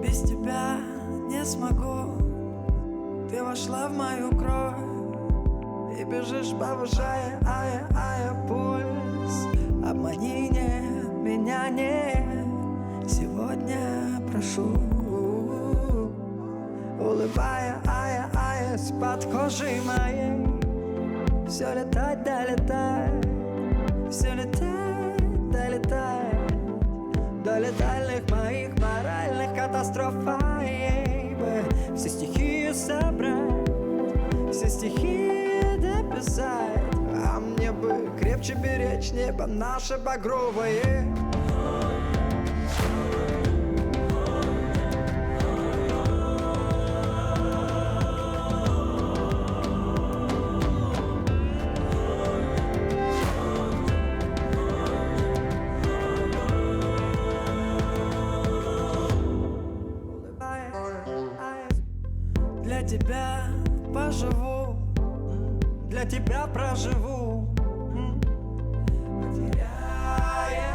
Без тебя не смогу. Ты вошла в мою кровь и бежишь, повышая пульс. Обмани не, меня не. Сегодня прошу, улыбаясь под кожей моей. Все летать, да летать, все летать, да летать. До летальных моих моральных катастроф, все стихи собрать, все стихи дописать. А мне бы крепче беречь небо наше багровое. Для тебя поживу, для тебя проживу, теряя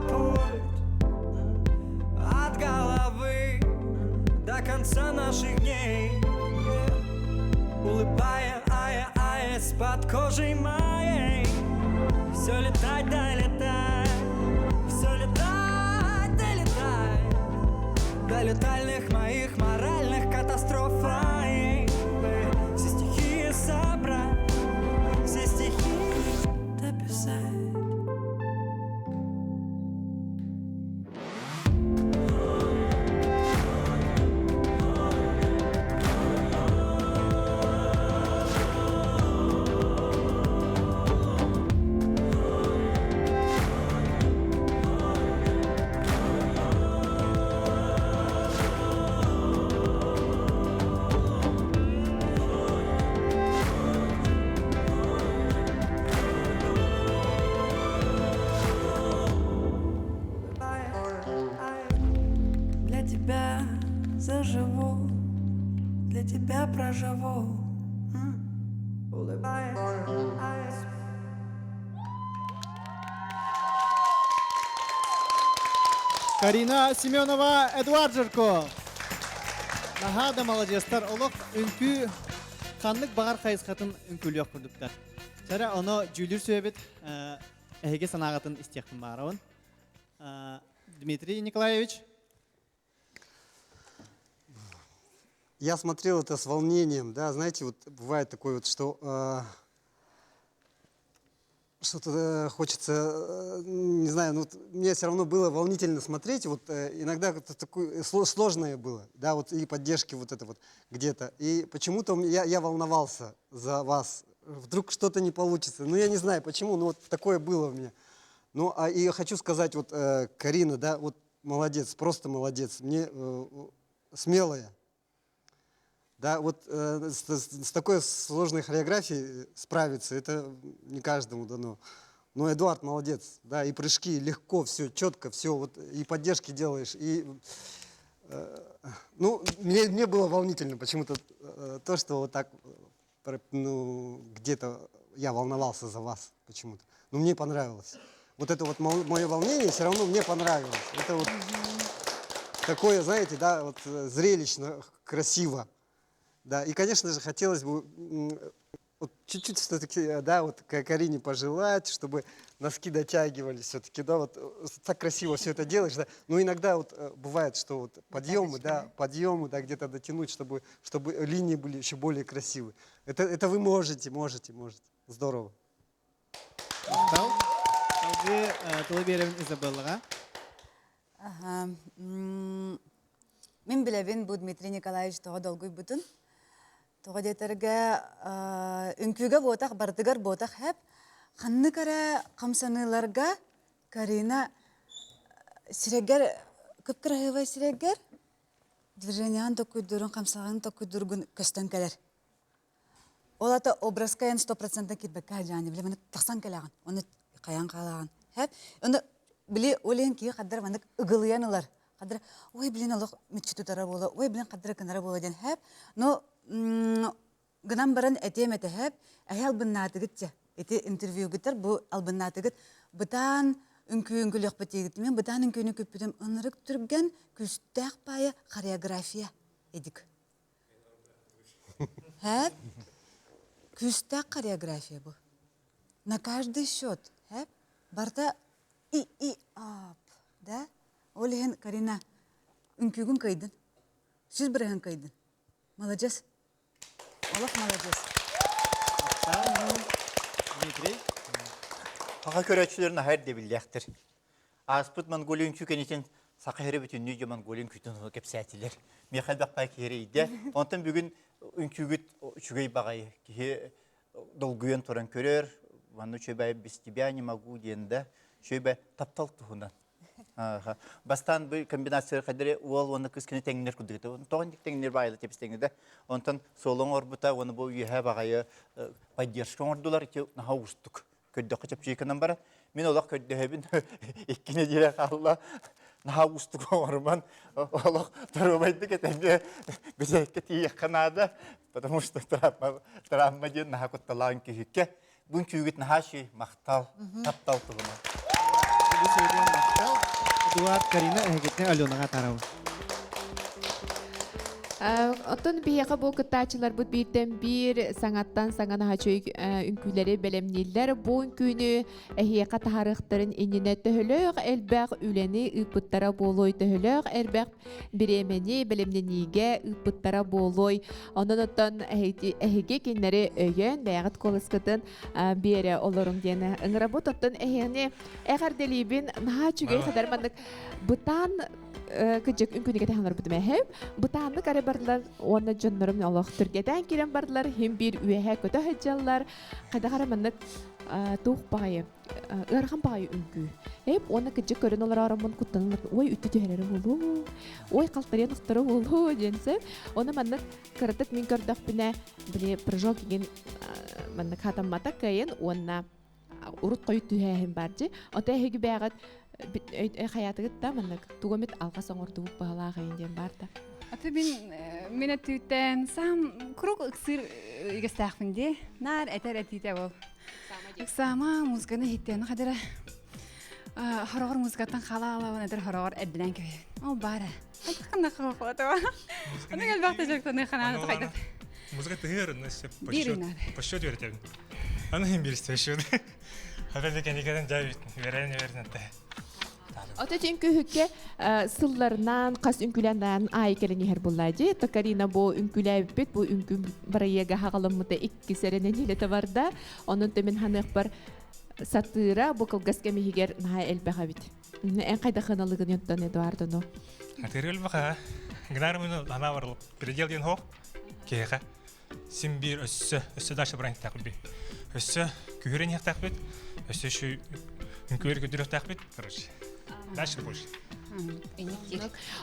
путь от головы до конца наших дней. Улыбаясь под кожей моей. Все летать, да летать, все летать, да летать. До летальных моих моральных катастроф. Все стихи собрать, все стихи дописать. Для тебя заживу, для тебя проживу, улыбаясь. Карина Семенова, Эдуард Жирко. Нахада молодецтар олық үнкі қанлық бағар қайысқатын үнкілі өкпірдіктар. Сәрі оны жүлір сөйбет әйге санағатын істеқпін бағарауын. Дмитрий Николаевич. Я смотрел это с волнением, да, знаете, вот бывает такое вот, что что-то хочется, не знаю, ну, вот мне все равно было волнительно смотреть, вот иногда это такое сложное было, да, вот и поддержки вот это вот где-то, и почему-то я волновался за вас, вдруг что-то не получится, ну я не знаю почему, но вот такое было у меня. Ну, и я хочу сказать, вот Карина, да, вот молодец, просто молодец, мне смелая. Да, вот с такой сложной хореографией справиться, это не каждому дано. Но Эдуард молодец, да, и прыжки, легко, все, четко, все, вот, и поддержки делаешь, и, ну, мне было волнительно почему-то то, что вот так, ну, где-то я волновался за вас почему-то, но мне понравилось. Вот это вот мое волнение все равно мне понравилось. Это вот такое, знаете, да, вот зрелищно, красиво. Да, и, конечно же, хотелось бы вот чуть-чуть все-таки, да, вот Карине пожелать, чтобы носки дотягивались все-таки, да, вот так красиво все это делаешь, да. Но иногда вот бывает, что вот подъемы, да, где-то дотянуть, чтобы линии были еще более красивые. Это вы можете. Здорово. Мен білебін бұл Дмитрий Николаевич тоға долгой бұтын. Тоға детерге үнкіге ботақ, бардығар ботақ әп. Қанны кәрі қамсаныларға Карина сірегер, көп кірағывай сірегер, движениян токуйдурун, қамсалағын токуйдургун көстен кәлер. Ол ата образкаян 100% кетбәкке әжаны біле, мәні тақсан кәләғын, оны қаян қалағын. Оны біле олен кейі қаддар мәнік ұғылыянылар. Қаддар, ой білен алық мүтчі тұтара болы, ой білен қаддар кінара болы ден әп. Но гынан баран әтем әті әп, әй албыннатығыт же. Эти интервью гитар, бұл албыннатығыт бұтан үңкүлөк бетегитмен бытан үңкүнү көпүтем ынырык түрген күстәк пая хореография эдик. Хэп? Күстәк хореография бу. На каждый счет, хэп? Барта и ап, да? Олеген Карина үңкүгүн кайдын. Сүз бирген кайдын. Молодец. Олох молодец. Дмитрий. Аға көрәтшілерін әр де білдәқтір. Аспыт Монголион күкенетін сақыры бүтінні же Монголион күтін кеп сәтілер. Мехал бақпай керейді. Онтан бүгін үнкүгіт шүгей бағай. Кеге долгуен тұран көрер. Ванну шөбәй без тебя не могу денді. Шөбәй таптал тұғынан. Бастан бұл комбинация қадыры ол оны күскені тәңінер күдігіті. Тоғын дек тәңінер байлы тепістеңді. Онтан солың орбыта, оны бұл үйе бағайы поддержка ордылар, ете наға ұстық. Көдді қачап жекінен бара. Мен олақ көдді әбін еккіне дере қалла. Наға ұстық орман. Олақ тұрмайды кетемге бізәкке тиек қанады. Потому что травма ден наға құтталағын күйікке. Бұн күйігіт наға шей мақтал, таптал тұғына. Бұл сөйлеген мақтал Эдуард Карина әйгетіне Аленаға тарау. Оттон бияқа бұл кыттачылар бұд бейттен бір саңаттан саңана хачой үнкүлері бәлемнелер. Бұл үнкүні әйеқа тахарықтарын еніне төхіліғ, әлбәқ үлені үппіттара болой төхіліғ, әлбәқ біремені бәлемненеге үппіттара болой. Онын оттон әйге кенлері өйен, бәғыт колыскытын бері олырың дені. Үңірабыт оттон әйені әғарделейбін наға чүгей қадармандық бұтан күджек үнкүнеге тәңлер бұдым әйіп. Бұтанлық әрі бардылар, оны жонларым олық түргеден керен бардылар, хем бір үйәе көті хөджалар, қайда қарамандық туық бағайы, ұрған бағайы үнкү. Әйіп, оны күджек көрін олар арамын құттанылар, ой үтті түйелері болу, ой қалтарен ұқтыры болу, денсі. Оны мандық кірдік мен көрдік біні, біле прыжок еген мандық хатаммата кайын, онына ұрыт қойы түйәйін барды. Ота әйгі бәғат хаятыгыт да мандык тугомет алга соңордубук баалаагайын ден барда. Аты мен әттүттен сам круг ыксыр игестахмынде. Нар әтер әтите бол. Сама музыканы хиттен хадыра. Хорогор музыкаттан хала алабын әтер хорогор әдділен көй. Ол бара. Қанда қылып қылаты ба? Оны гәл бақты жоқтан қананы қайдат. Музыка тыгыр, но Бирина. по счету верите. Она им берет по счету. Опять-таки никогда не давит, вероятно, вероятно. Ота түнкү хүкке сылларынан, қас үнкүләнден ай келен ехер буллады. Карина бу үнкүләй бит, бу үнкү барайга хагалымыта 2 серенен илете барда. Onun төмен ханық бар сатыра бу кылгаска мехигер наа элбега бит. Эн кайда ханалыгын йонтан Эдуардо но. Атерел баха. Гнармын ана барлык. Предел ден хо. Кеха. Симбир өссө дальше брань такбы. Өссө күрен яктакбыт. Өссө шу үнкүлөр көдүрөк такбыт. Короче. Дальше больше.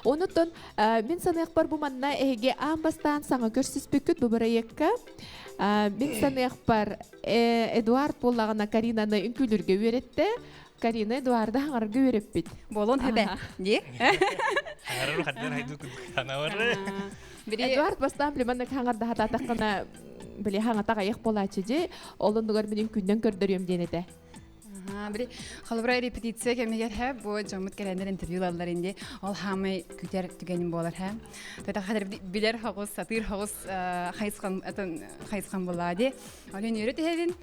Онуттан мен санаяқ бар буманна эге амбастан саңа көрсіспеккіт бұбырайекка. Мен санаяқ бар Эдуард болағына Каринаны үнкүлерге өретті. Карина Эдуарды аңарғы өреппет. Болон хәбә. Де? Арару хаддар хайду канавары. Эдуард бастан білеманнық аңарда хататаққына біле аңатаға еқ болачы де, олындығар мен үнкүннен көрдірем денеді. Бiri халыбрай репетиция кемегер хә, бу жомут келендер интервьюларлар инде. Ол хамы күтер түгеним болар хә. Тата хәдер билер хагыс, сатыр хагыс хайсхан булады. Ален йөрет хәвин.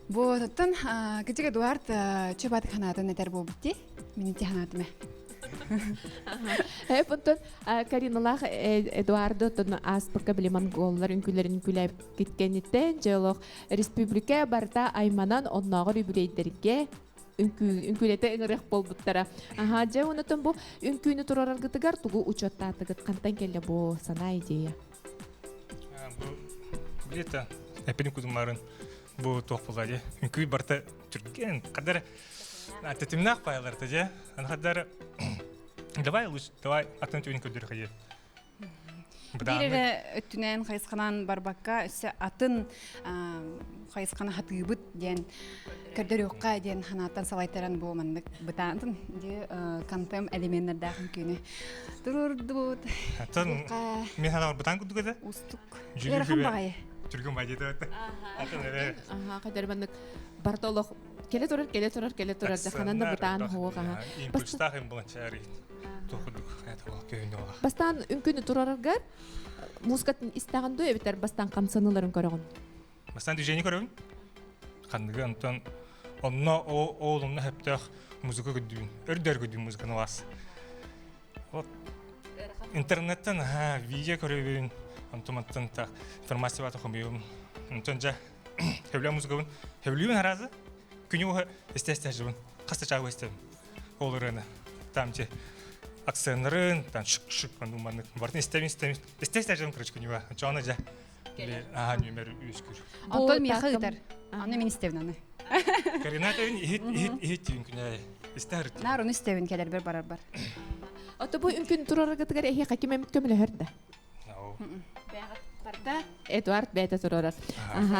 Бу таттан кичек Эдуард чөбат ханатын этер бу битти. Минин тиханатыма. Онтон Кариналах Эдуардо тон аспырка билеман голлар үнкүлерин күләп кеткеннеттен жолох республика барда айманан оннагы юбилейдерге үнкүлете ыңырык болбуттара. Же онотон бу үнкүнү тураргытыгар тугу учоттатыгыт кантан келе бу сана идея. Бу где-то эпин кудумарын бу тохпулади. Үнкү барта түрген кадар атетимнак пайларда же. Анхадар давай лучше, давай атын түйін көдір қайы. Бирере өттүнен хайсқанан барбакка өсі атын хайсқана хатыбыт ден көрдөр өққа ден ханаттан салайтаран болмандық бұтандын де кантем элементтердағын көне тұрырды бұд. Атын мен ханавар бұтан күдді көді? Устук. Жүрген Ерхан бағайы. Түрген бай деді өтті. Атын әрі. Қайдар бандық бартолық келе турар жаханан да бутан хуга. Импульстах им болчари. Тохудук это кöyүндө ага. Бастан үнкүнү турарыгар музыкатын истаган дой битер бастан камсаныларын көрөгөн. Бастан движение көрөбүн. Кандыгы антон онно оолумна хептах музыка көдүн. Өрдөр көдүн музыканы бас. Вот интернеттен видео көрөбүн. Антоматтан та информация бата хомбиум. Антон жа хевле музыкабын. Хевлебин аразы. Күнү эстестежибин. Каста чагы эстем. Олорына. Тамче акцентрын там шык ануманы бартын эстемин. Эстестежибин короче күнү. Чона жа. Номер 3 күр. Антон мехагытар. Аны мен истебин аны. Каринатовин ихит күнү. Истер. Нар уну истебин келер бер барар бар. Ото бу үнкүн турарыгатыгар эхи хакимем көмөлө хөрдө. No. Барда Эдуард бета турарар.